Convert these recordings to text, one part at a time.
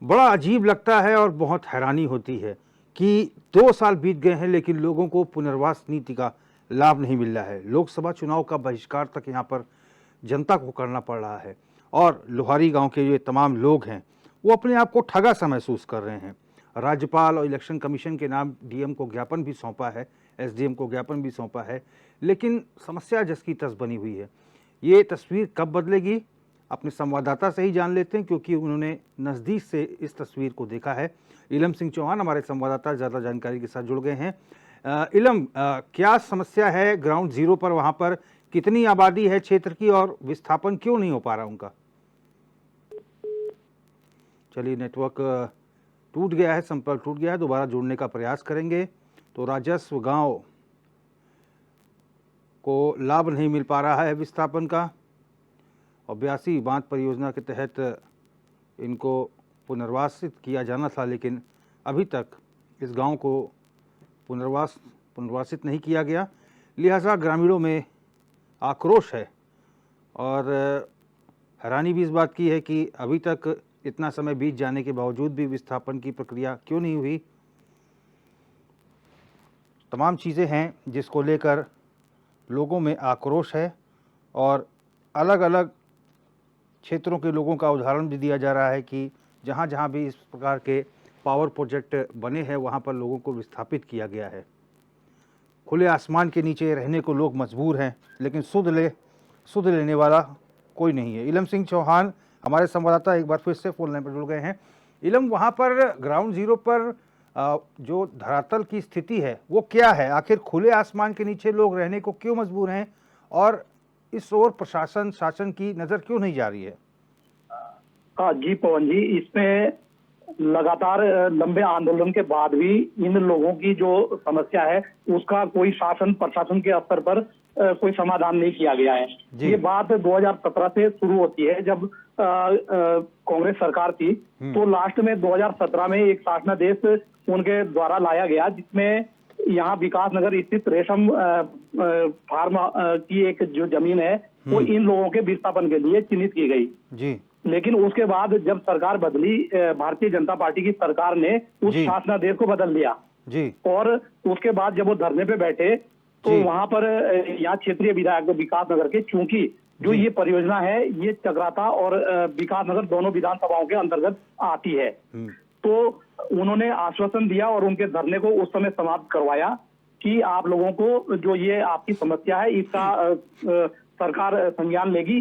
बड़ा अजीब लगता है और बहुत हैरानी होती है कि 2 साल बीत गए हैं लेकिन लोगों को पुनर्वास नीति का लाभ नहीं मिल रहा है। लोकसभा चुनाव का बहिष्कार तक यहाँ पर जनता को करना पड़ रहा है और लोहारी गांव के जो तमाम लोग हैं वो अपने आप को ठगा सा महसूस कर रहे हैं। राज्यपाल और इलेक्शन कमीशन के नाम डीएम को ज्ञापन भी सौंपा है, एसडीएम को ज्ञापन भी सौंपा है, लेकिन समस्या जस की तस बनी हुई है। ये तस्वीर कब बदलेगी अपने संवाददाता से ही जान लेते हैं, क्योंकि उन्होंने नज़दीक से इस तस्वीर को देखा है। इलम सिंह चौहान हमारे संवाददाता ज़्यादा जानकारी के साथ जुड़ गए हैं। इलम, क्या समस्या है ग्राउंड जीरो पर? वहाँ पर कितनी आबादी है क्षेत्र की और विस्थापन क्यों नहीं हो पा रहा उनका? चलिए, नेटवर्क टूट गया है, संपर्क टूट गया है, दोबारा जुड़ने का प्रयास करेंगे। तो राजस्व गांव को लाभ नहीं मिल पा रहा है विस्थापन का और 82 बांध परियोजना के तहत इनको पुनर्वासित किया जाना था, लेकिन अभी तक इस गांव को पुनर्वासित नहीं किया गया। लिहाजा ग्रामीणों में आक्रोश है और हैरानी भी इस बात की है कि अभी तक इतना समय बीत जाने के बावजूद भी विस्थापन की प्रक्रिया क्यों नहीं हुई। तमाम चीज़ें हैं जिसको लेकर लोगों में आक्रोश है और अलग अलग क्षेत्रों के लोगों का उदाहरण भी दिया जा रहा है कि जहाँ जहाँ भी इस प्रकार के पावर प्रोजेक्ट बने हैं वहाँ पर लोगों को विस्थापित किया गया है। खुले आसमान के नीचे रहने को लोग मजबूर हैं, लेकिन सुध लेने वाला कोई नहीं है। इलम सिंह चौहान हमारे संवाददाता एक बार फिर से फोन लाइन पर जुड़ गए हैं। इलम, वहाँ पर ग्राउंड जीरो पर जो धरातल की स्थिति है वो क्या है? आखिर खुले आसमान के नीचे लोग रहने को क्यों मजबूर हैं और इस ओर प्रशासन शासन की नज़र क्यों नहीं जा रही है? जी पवन जी, इसमें लगातार लंबे आंदोलन के बाद भी इन लोगों की जो समस्या है उसका कोई शासन प्रशासन के स्तर पर कोई समाधान नहीं किया गया है। ये बात 2017 से शुरू होती है, जब कांग्रेस सरकार थी। तो लास्ट में 2017 में एक शासनादेश उनके द्वारा लाया गया, जिसमें यहाँ विकास नगर स्थित रेशम फार्म की एक जो जमीन है वो इन लोगों के विस्थापन के लिए चिन्हित की गई जी। लेकिन उसके बाद जब सरकार बदली, भारतीय जनता पार्टी की सरकार ने उस शासनादेश को बदल दिया जी। और उसके बाद जब वो धरने पे बैठे तो वहां पर यहाँ क्षेत्रीय विधायक विकास नगर के, चूंकि जो ये परियोजना है ये चक्राता और विकास नगर दोनों विधानसभाओं के अंतर्गत आती है, तो उन्होंने आश्वासन दिया और उनके धरने को उस समय समाप्त करवाया कि आप लोगों को जो ये आपकी समस्या है इसका सरकार संज्ञान लेगी।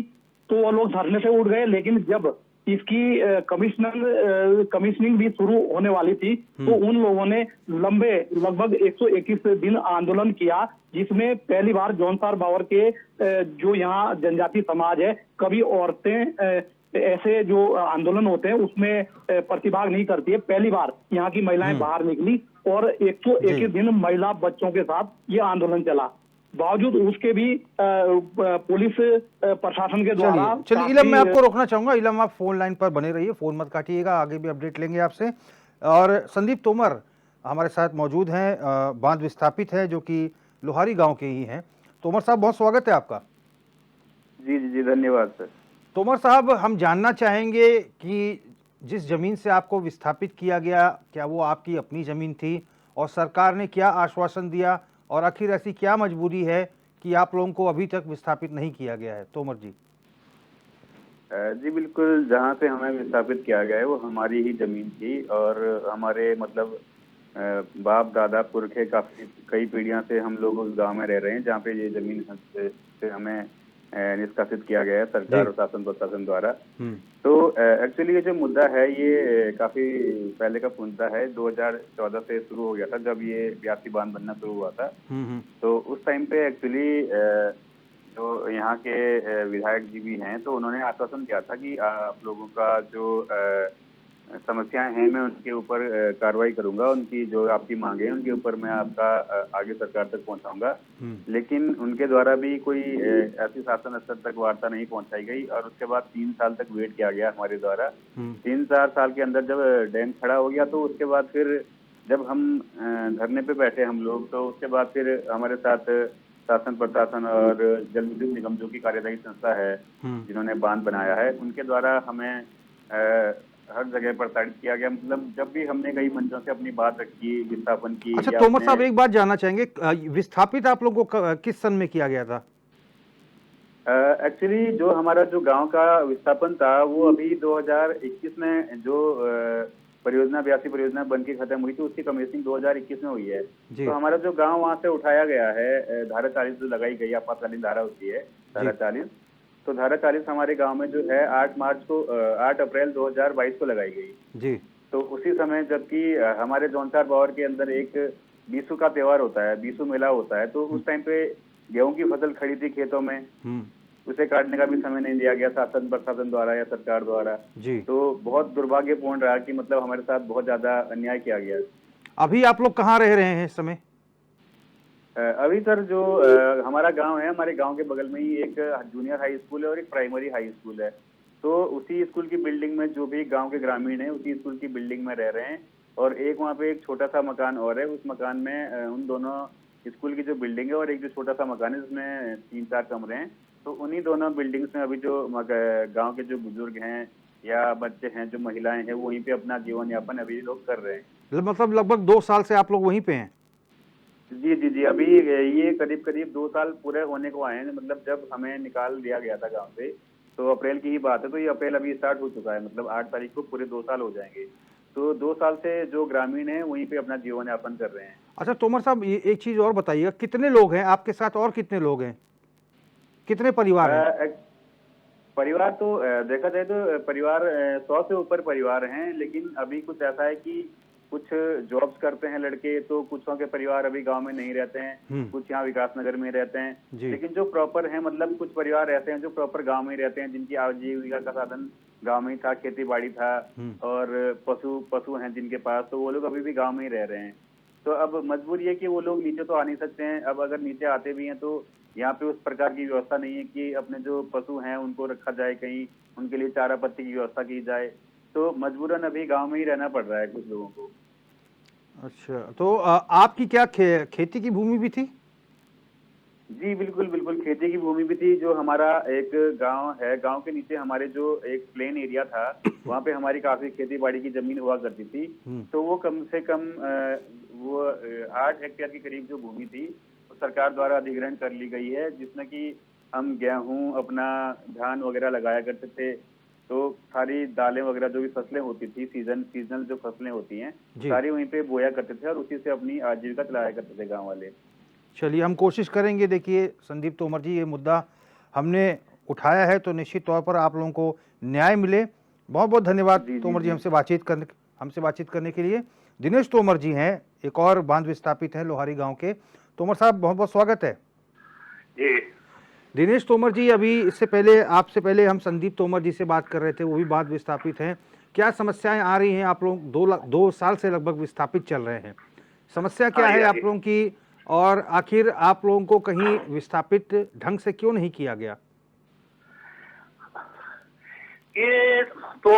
तो वो लोग धरने से उठ गए, लेकिन जब इसकी कमिश्निंग भी शुरू होने वाली थी तो उन लोगों ने लंबे लगभग 121 दिन आंदोलन किया, जिसमें पहली बार जौनसार बावर के जो यहाँ जनजाति समाज है, कभी औरतें ऐसे जो आंदोलन होते हैं उसमें प्रतिभाग नहीं करती है। पहली बार यहाँ की महिलाएं बाहर निकली और 121 दिन महिला बच्चों के साथ ये आंदोलन चला। बावजूद उसके भी पुलिस प्रशासन के द्वारा चलिए इलम, मैं आपको रोकना चाहूंगा। इलम, आप फोन लाइन पर बने रहिए, फोन मत काटिएगा, आगे भी अपडेट लेंगे आपसे। और संदीप तोमर हमारे साथ मौजूद हैं, बांध विस्थापित है जो कि लोहारी गांव के ही हैं। तोमर साहब, बहुत स्वागत है आपका। जी जी जी, धन्यवाद सर। तोमर साहब, हम जानना चाहेंगे कि जिस जमीन से आपको विस्थापित किया गया, क्या वो आपकी अपनी जमीन थी और सरकार ने क्या आश्वासन दिया और आखिर ऐसी क्या मजबूरी है कि आप लोगों को अभी तक विस्थापित नहीं किया गया है? तोमर जी। जी बिल्कुल, जहाँ से हमें विस्थापित किया गया है वो हमारी ही जमीन थी और हमारे मतलब बाप दादा पुरखे काफी कई पीढ़ियों से हम लोग उस गांव में रह रहे हैं जहाँ पे ये जमीन से हमें निष्कासित किया गया है सरकार और शासन प्रशासन द्वारा। तो एक्चुअली ये जो मुद्दा है ये काफी पहले का मुद्दा है। 2014 से शुरू हो गया था जब ये 82 बांध बनना शुरू हुआ था। तो उस टाइम पे एक्चुअली जो यहाँ के विधायक जी भी हैं तो उन्होंने आश्वासन किया था कि आप लोगों का जो समस्याएं हैं मैं उनके ऊपर कार्रवाई करूंगा, उनकी जो आपकी मांगे हैं उनके ऊपर मैं आपका आगे सरकार तक पहुंचाऊंगा। लेकिन उनके द्वारा भी कोई ऐसी शासन स्तर तक वार्ता नहीं पहुंचाई गई और उसके बाद 3 साल तक वेट किया गया हमारे द्वारा। 3-4 साल के अंदर जब डैम खड़ा हो गया तो उसके बाद फिर जब हम धरने पे बैठे हम लोग, तो उसके बाद फिर हमारे साथ शासन प्रशासन और जल विद्युत निगम जो की कार्यदायी संस्था है जिन्होंने बांध बनाया है, उनके द्वारा हमें हर जगह प्रताड़ित किया गया। मतलब जब भी हमने कई मंचों से अपनी बात रखी, विस्थापन की अच्छा या तोमर अपने साहब, एक बात जानना चाहेंगे, विस्थापित आप लोगों को किस सन में किया गया था? एक्चुअली जो हमारा जो गांव का विस्थापन था वो अभी 2021 में जो परियोजना 82 परियोजना बन के खत्म हुई थी, उसकी कमीशनिंग 2021 में हुई है। जी तो हमारा जो गांव वहां से उठाया गया है, धारा 40 जो लगाई गई, आपातकालीन धारा होती है धारा 40, तो धारा 40 हमारे गांव में जो है 8 अप्रैल 2022 को लगाई गई। जी तो उसी समय जबकि हमारे जौनसार बावर के अंदर एक बीसू का त्योहार होता है, बीसू मेला होता है, तो उस टाइम पे गेहूं की फसल खड़ी थी खेतों में, उसे काटने का भी समय नहीं दिया गया शासन प्रशासन द्वारा या सरकार द्वारा। जी। तो बहुत दुर्भाग्यपूर्ण रहा कि मतलब हमारे साथ बहुत ज्यादा अन्याय किया गया। अभी आप लोग कहाँ रह रहे हैं इस समय? अभी सर जो हमारा गांव है, हमारे गांव के बगल में ही एक जूनियर हाई स्कूल है और एक प्राइमरी हाई स्कूल है। तो उसी स्कूल की बिल्डिंग में जो भी गांव के ग्रामीण हैं उसी स्कूल की बिल्डिंग में रह रहे हैं। और एक वहाँ पे एक छोटा सा मकान और है, उस मकान में उन दोनों स्कूल की जो बिल्डिंग है और एक जो छोटा सा मकान है उसमें 3-4 कमरे हैं। तो उन्हीं दोनों बिल्डिंग्स में अभी जो गांव के जो बुजुर्ग हैं या बच्चे हैं, जो महिलाएं हैं, वो वहीं पे अपना जीवन यापन अभी लोग कर रहे हैं। मतलब लगभग 2 साल से आप लोग वहीं पे हैं? जी जी जी, अभी ये करीब करीब 2 साल पूरे होने को आए हैं। मतलब जब हमें निकाल दिया गया था गांव से, तो अप्रैल की ही बात है, तो ये अप्रैल अभी स्टार्ट हो चुका है, मतलब 8 तारीख को पूरे 2 साल हो जाएंगे। तो 2 साल से जो ग्रामीण हैं वहीं पे अपना जीवन यापन कर रहे हैं। अच्छा तोमर साहब, ये एक चीज और बताइएगा, कितने लोग हैं आपके साथ और कितने लोग हैं, कितने परिवार हैं? परिवार तो देखा जाए तो परिवार 100 से ऊपर परिवार हैं, लेकिन अभी कुछ ऐसा है कि कुछ जॉब्स करते हैं लड़के, तो कुछों के परिवार अभी गांव में नहीं रहते हैं, कुछ यहाँ विकास नगर में रहते हैं। लेकिन जो प्रॉपर हैं, मतलब कुछ परिवार ऐसे हैं जो प्रॉपर गांव में ही रहते हैं, जिनकी आजीविका का साधन गांव में ही था, खेती बाड़ी था और पशु हैं जिनके पास, तो वो लोग अभी भी गाँव में ही रह रहे हैं। तो अब मजबूरी है कि वो लोग नीचे तो आ नहीं सकते हैं। अब अगर नीचे आते भी हैं तो यहाँ पे उस प्रकार की व्यवस्था नहीं है कि अपने जो पशु हैं उनको रखा जाए कहीं, उनके लिए चारा पत्ती की व्यवस्था की जाए। तो मजबूरन अभी गांव में ही रहना पड़ रहा है कुछ लोगों को। अच्छा, तो आपकी क्या खेती की भूमि भी थी? जी बिल्कुल बिल्कुल, खेती की भूमि भी थी। जो हमारा एक गांव है, गांव के नीचे हमारे जो एक प्लेन एरिया था, वहाँ पे हमारी काफी खेती बाड़ी की जमीन हुआ करती थी। तो वो कम से कम वो 8 हेक्टेयर के करीब जो भूमि थी, तो सरकार द्वारा अधिग्रहण कर ली गई है, जिसमें कि हम गेहूं, अपना धान वगैरह लगाया करते थे। तो सारी दालें वगैरह जो भी फसलें होती थी, सीजनल जो फसलें होती हैं, सारी वहीं पे बोया करते थे और उसी से अपनी आजीविका चलाया करते थे गाँव वाले। चलिए, हम कोशिश करेंगे। देखिए संदीप तोमर जी, ये मुद्दा हमने उठाया है तो निश्चित तौर पर आप लोगों को न्याय मिले। बहुत बहुत धन्यवाद तोमर जी, हमसे बातचीत करने के लिए। दिनेश तोमर जी हैं, एक और बांध विस्थापित हैं लोहारी गांव के। तोमर साहब, बहुत बहुत स्वागत है जी। दिनेश तोमर जी, अभी इससे पहले आपसे पहले हम संदीप तोमर जी से बात कर रहे थे, वो भी बांध विस्थापित हैं। क्या समस्याएं आ रही हैं? आप लोग 2 साल से लगभग विस्थापित चल रहे हैं, समस्या क्या है आप लोगों की, और आखिर आप लोगों को कहीं विस्थापित ढंग से क्यों नहीं किया गया? ये तो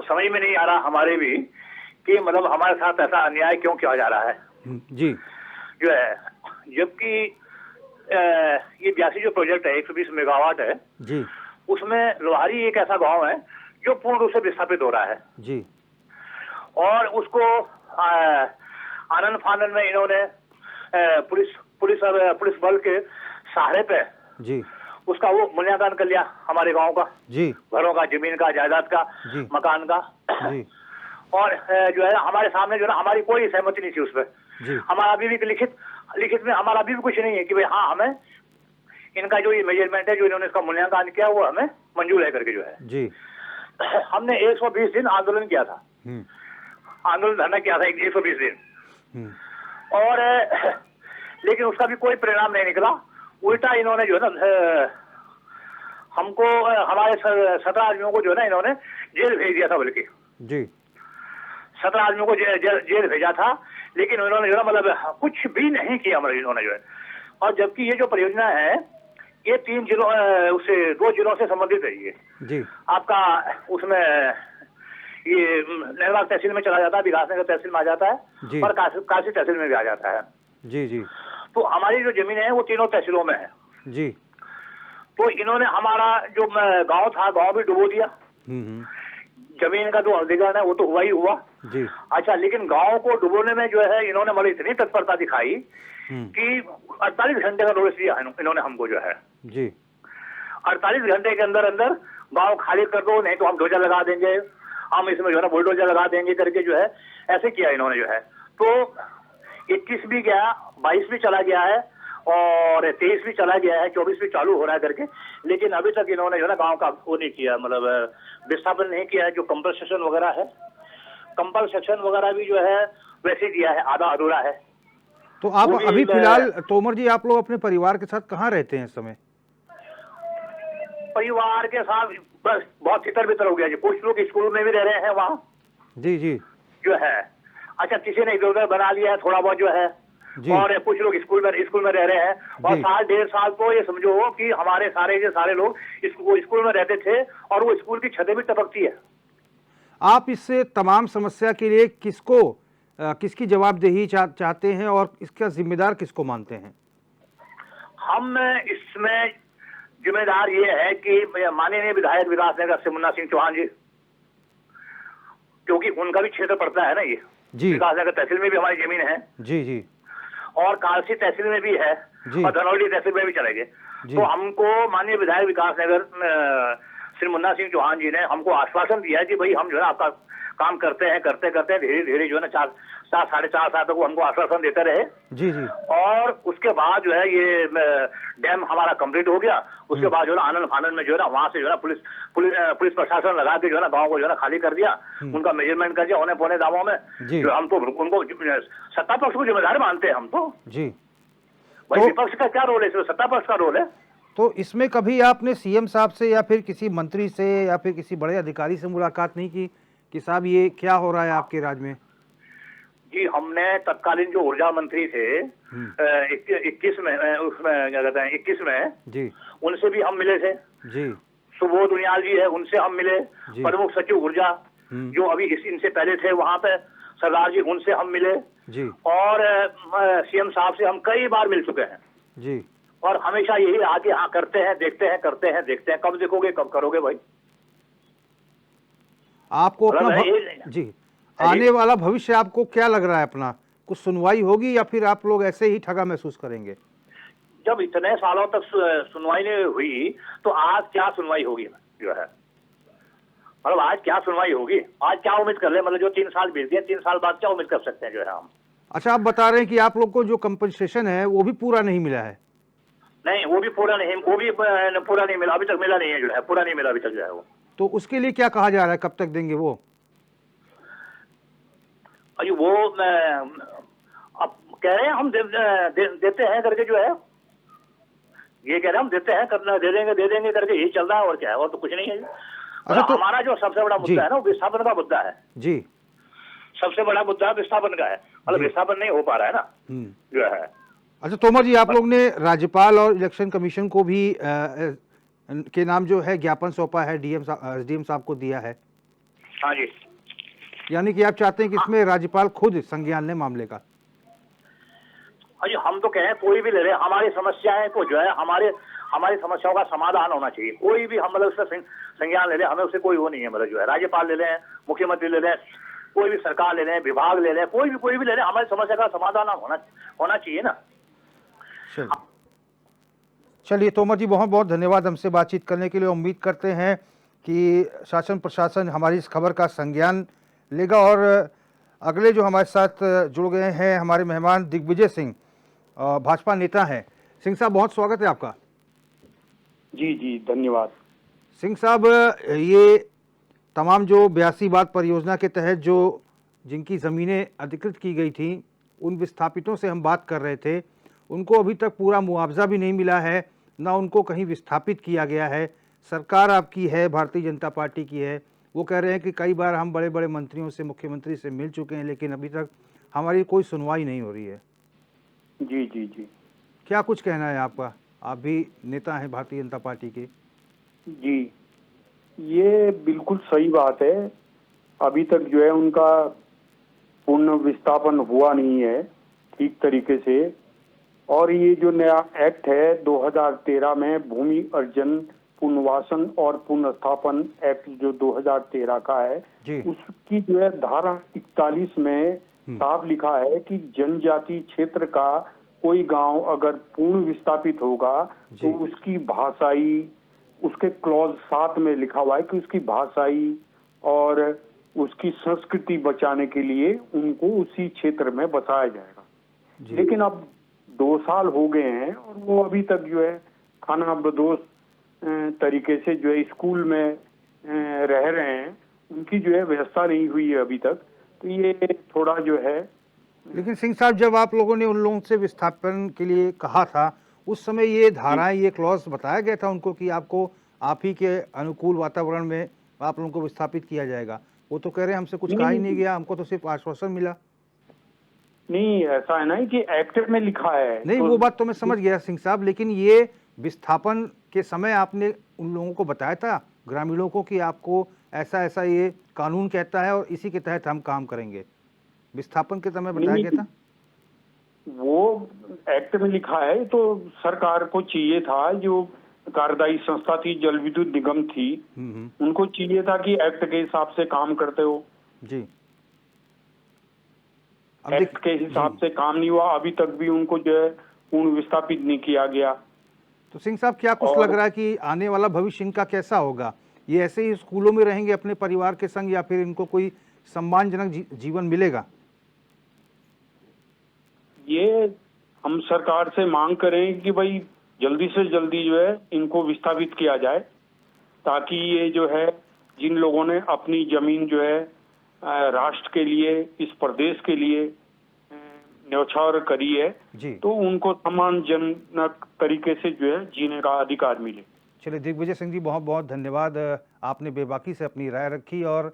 समझ में नहीं आ रहा हमारे भी कि मतलब हमारे साथ ऐसा अन्याय क्यों किया जा रहा है जी। जो है, जबकि ये 82 जो प्रोजेक्ट है 120 मेगावाट है जी, उसमें लोहारी एक ऐसा गांव है जो पूर्ण रूप से विस्थापित हो रहा है जी, और उसको आनंद फानन में इन्होंने पुलिस बल के सहारे पे जी, उसका वो मूल्यांकन कर लिया हमारे गांव का, जी, घरों का, जमीन का, जायदाद का, मकान का। जी, और जो है हमारे सामने जो है हमारी कोई सहमति नहीं थी उस पर। हमारा अभी भी लिखित में हमारा अभी भी कुछ नहीं है कि भाई हाँ हमें इनका जो ये मेजरमेंट है, जो इन्होंने इसका मूल्यांकन किया, वो हमें मंजूर है करके जो है। जी। हमने 120 दिन आंदोलन किया था, आंदोलन धरना किया था 120 दिन, और लेकिन उसका भी कोई परिणाम नहीं निकला। उल्टा इन्होंने जो है ना हमको, हमारे 17 आदमियों को जो है ना इन्होंने जेल भेज दिया था, बल्कि जी 17 आदमियों को जेल भेजा था। लेकिन उन्होंने जो है मतलब कुछ भी नहीं किया मतलब इन्होंने जो है। और जबकि ये जो परियोजना है ये 3 जिलों उससे 2 जिलों से संबंधित है। ये जी आपका उसमें ये नेरवाग तहसील में चला जाता है, विकास नगर तहसील में आ जाता है और काशी तहसील में भी आ जाता है। जी जी। तो हमारी जो जमीन है वो तीनों तहसीलों में है। जी। तो इन्होंने हमारा जो गांव था, गांव भी डुबो दिया जमीन का जो अधिग्रहण है वो तो हुआ ही हुआ जी। अच्छा, लेकिन गांव को डुबोने में जो है इन्होंने मतलब इतनी तत्परता दिखाई कि 48 घंटे का नोटिस दिया है इन्होंने हमको जो है जी। 48 घंटे के अंदर अंदर गांव खाली कर दो, नहीं तो हम ध्वजा लगा देंगे, हम इसमें जो है ना बुलडोजर लगा देंगे करके जो है ऐसे किया इन्होंने जो है। तो 21 भी गया, 22 भी चला गया है और 23 भी चला गया है, 24 भी चालू हो रहा है करके, लेकिन अभी तक इन्होंने जो है ना गांव का वो नहीं किया, मतलब विस्थापन नहीं किया है। जो कंपल्सेशन वगैरह है, कंपल्सेशन वगैरह भी जो है वैसे दिया है, आधा अधूरा है। तो आप अभी फिलहाल तोमर जी आप लोग अपने परिवार के साथ कहाँ रहते हैं इस समय? परिवार के साथ बस बहुत तितर बितर हो गया जी। कुछ लोग स्कूल में भी रह रहे हैं वहाँ जी जी जो है। अच्छा, किसी ने इधर उधर बना लिया है थोड़ा बहुत जो है, और कुछ लोग स्कूल में रह रहे हैं। और साल 1.5 साल तो ये समझो कि हमारे सारे लोग स्कूल में रहते थे और वो स्कूल की छतें भी टपकती है। आप इस तमाम समस्या के लिए किसकी जवाबदेही चाहते हैं और इसका जिम्मेदार किसको मानते हैं? हम इसमें जिम्मेदार ये है कि माननीय विधायक विकासनगर से मुन्ना सिंह चौहान जी, क्योंकि उनका भी क्षेत्र पड़ता है ना ये जी। विकासनगर तहसील में भी हमारी जमीन है जी जी, और कालसी तहसील में भी है और धनौली तहसील में भी चलेंगे। तो हमको माननीय विधायक विकासनगर श्री मुन्ना सिंह चौहान जी ने हमको आश्वासन दिया है कि भाई हम जो है आपका काम करते हैं धीरे धीरे जो है ना 4-4.5 साल तक वो हमको आश्वासन देते रहे जी जी। और उसके बाद जो है ये डैम हमारा कंप्लीट हो गया। उसके बाद जो है आनंद फानंद में जो है ना वहां से जो है पुलिस प्रशासन लगा के जो है ना गाँव को जो है ना खाली कर दिया, उनका मेजरमेंट कर दिया औने पौने दामों में। जो हम तो उनको सत्ता पक्ष को जिम्मेदार मानते हैं हम तो जी। भाई विपक्ष का क्या रोल है इसमें? सत्ता पक्ष का रोल है। तो इसमें कभी आपने सीएम साहब से या फिर किसी मंत्री से या फिर किसी बड़े अधिकारी से मुलाकात नहीं की कि साहब ये क्या हो रहा है आपके राज्य में? जी, हमने तत्कालीन जो ऊर्जा मंत्री थे 21 में उसमें क्या कहते हैं 21 में जी, उनसे भी हम मिले थे जी। सुबोध उनियाल जी है, उनसे हम मिले। प्रमुख सचिव ऊर्जा जो अभी इनसे पहले थे वहां पे सरदार जी, उनसे हम मिले जी। और सीएम साहब से हम कई बार मिल चुके हैं जी। और हमेशा यही आगे हाँ करते हैं देखते हैं कब देखोगे कब करोगे भाई। आपको अपना जी आने वाला भविष्य आपको क्या लग रहा है? अपना कुछ सुनवाई होगी या फिर आप लोग ऐसे ही ठगा महसूस करेंगे? जब इतने सालों तक सुनवाई नहीं हुई तो आज क्या सुनवाई होगी जो है, मतलब आज क्या सुनवाई होगी? आज क्या उम्मीद कर ले, मतलब जो 3 साल बीत गए 3 साल बाद क्या उम्मीद कर सकते हैं जो है हम? अच्छा, आप बता रहे हैं कि आप लोग को जो कंपनसेशन है वो भी पूरा नहीं मिला है? नहीं, वो भी पूरा नहीं मिला, अभी तक मिला नहीं है जो है, पूरा नहीं मिला अभी तक जो है वो। तो उसके लिए क्या कहा जा रहा है, कब तक देंगे वो? अरे वो अब कह रहे हैं हम देते हैं करके जो है, ये कह रहे हैं हम देते हैं करना दे देंगे करके यही चल रहा है और क्या है, और तो कुछ नहीं है। अच्छा, तो हमारा जो सबसे बड़ा मुद्दा है ना वो विस्थापन का मुद्दा है जी। सबसे बड़ा मुद्दा विस्थापन का है, मतलब विस्थापन नहीं हो पा रहा है ना जो है। अच्छा तोमर जी, आप लोग ने राज्यपाल और इलेक्शन कमीशन को भी के नाम जो है ज्ञापन सौंपा है, एसडीएम साहब को दिया है। हाँ जी, यानी कि आप चाहते हैं कि इसमें राज्यपाल खुद संज्ञान लें मामले का? अरे हम तो कहें कोई भी ले रहे, हमारी समस्याएं को जो है हमारी समस्याओं का समाधान होना चाहिए। कोई भी हम मतलब उसका संज्ञान ले लें, हमें उससे कोई वो नहीं है, मतलब जो है राज्यपाल ले लें, मुख्यमंत्री ले लें, कोई भी सरकार ले लें, विभाग ले लें, कोई भी ले लें, हमारी समस्या का समाधान होना चाहिए ना। चलिए तोमर जी, बहुत बहुत धन्यवाद हमसे बातचीत करने के लिए। उम्मीद करते हैं कि शासन प्रशासन हमारी इस खबर का संज्ञान लेगा। और अगले जो हमारे साथ जुड़ गए हैं हमारे मेहमान दिग्विजय सिंह, भाजपा नेता हैं। सिंह साहब, बहुत स्वागत है आपका। जी जी, धन्यवाद। सिंह साहब, ये तमाम जो 82 बाग परियोजना के तहत जो जिनकी ज़मीनें अधिकृत की गई थी, उन विस्थापितों से हम बात कर रहे थे। उनको अभी तक पूरा मुआवजा भी नहीं मिला है, ना उनको कहीं विस्थापित किया गया है। सरकार आपकी है, भारतीय जनता पार्टी की है। वो कह रहे हैं कि कई बार हम बड़े बड़े मंत्रियों से, मुख्यमंत्री से मिल चुके हैं, लेकिन अभी तक हमारी कोई सुनवाई नहीं हो रही है। जी जी जी, क्या कुछ कहना है आपका? आप भी नेता हैं भारतीय जनता पार्टी के। जी, ये बिल्कुल सही बात है। अभी तक जो है उनका पूर्ण विस्थापन हुआ नहीं है ठीक तरीके से। और ये जो नया एक्ट है 2013 में भूमि अर्जन पुनर्वासन और पुनर्स्थापन एक्ट जो 2013 का है, जी। उसकी जो है धारा 41 में साफ लिखा है कि जनजाति क्षेत्र का कोई गांव अगर पूर्ण विस्थापित होगा तो उसकी भाषाई, उसके क्लॉज 7 में लिखा हुआ है कि उसकी भाषाई और उसकी संस्कृति बचाने के लिए उनको उसी क्षेत्र में बसाया जाएगा। लेकिन अब 2 साल हो गए हैं और वो अभी तक जो है खाना बदोश तरीके से जो है स्कूल में रह रहे हैं, उनकी जो है व्यवस्था नहीं हुई है अभी तक। तो ये थोड़ा जो है। लेकिन सिंह साहब, जब आप लोगों ने उन लोगों से विस्थापन के लिए कहा था, उस समय ये धाराएं, ये क्लॉज बताया गया था उनको कि आपको आप ही के अनुकूल वातावरण में आप लोगों को विस्थापित किया जाएगा? वो तो कह रहे हैं हमसे कुछ कहा ही नहीं गया, हमको तो सिर्फ आश्वासन मिला। नहीं, ऐसा है ना कि एक्ट में लिखा है। नहीं, वो बात तो मैं समझ गया सिंह साहब, लेकिन ये विस्थापन के समय आपने उन लोगों को बताया था, ग्रामीणों को, कि आपको ऐसा ऐसा ये कानून कहता है और इसी के तहत हम काम करेंगे? विस्थापन के समय बताया गया था? वो एक्ट में लिखा है, तो सरकार को चाहिए था, जो कार्यदायी संस्था थी, जल विद्युत निगम थी, उनको चाहिए था कि एक्ट के हिसाब से काम करते हो जी। एक्ट के हिसाब से काम नहीं हुआ, अभी तक भी उनको जो है पूर्ण विस्थापित नहीं किया गया। तो सिंह साहब, क्या कुछ लग रहा है कि आने वाला भविष्य इनका कैसा होगा? ये ऐसे ही स्कूलों में रहेंगे अपने परिवार के संग, या फिर इनको कोई सम्मानजनक जीवन मिलेगा? ये हम सरकार से मांग करें कि भाई जल्दी से जल्दी जो है इनको विस्थापित किया जाए, ताकि ये जो है जिन लोगों ने अपनी जमीन जो है राष्ट्र के लिए, इस प्रदेश के लिए न्यौछावर करी है जी, तो उनको सम्मानजनक तरीके से जो है जीने का अधिकार मिले। चलिए दिग्विजय सिंह जी, बहुत बहुत धन्यवाद। आपने बेबाकी से अपनी राय रखी, और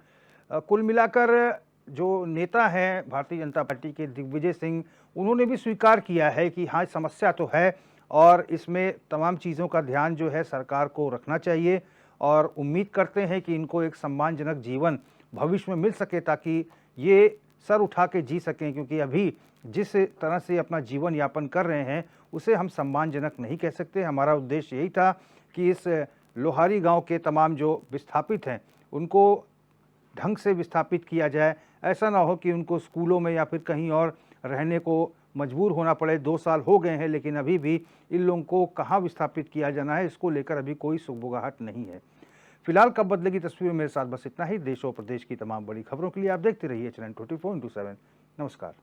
कुल मिलाकर जो नेता हैं भारतीय जनता पार्टी के दिग्विजय सिंह, उन्होंने भी स्वीकार किया है कि हाँ, समस्या तो है और इसमें तमाम चीज़ों का ध्यान जो है सरकार को रखना चाहिए, और उम्मीद करते हैं कि इनको एक सम्मानजनक जीवन भविष्य में मिल सके, ताकि ये सर उठा के जी सकें, क्योंकि अभी जिस तरह से अपना जीवन यापन कर रहे हैं उसे हम सम्मानजनक नहीं कह सकते। हमारा उद्देश्य यही था कि इस लोहारी गांव के तमाम जो विस्थापित हैं उनको ढंग से विस्थापित किया जाए, ऐसा ना हो कि उनको स्कूलों में या फिर कहीं और रहने को मजबूर होना पड़े। 2 साल हो गए हैं, लेकिन अभी भी इन लोगों को कहाँ विस्थापित किया जाना है, इसको लेकर अभी कोई सुगबुगाहट नहीं है। फिलहाल कब बदलेगी तस्वीर, मेरे साथ बस इतना ही। देश और प्रदेश की तमाम बड़ी खबरों के लिए आप देखते रहिए चैनल 24/7। नमस्कार।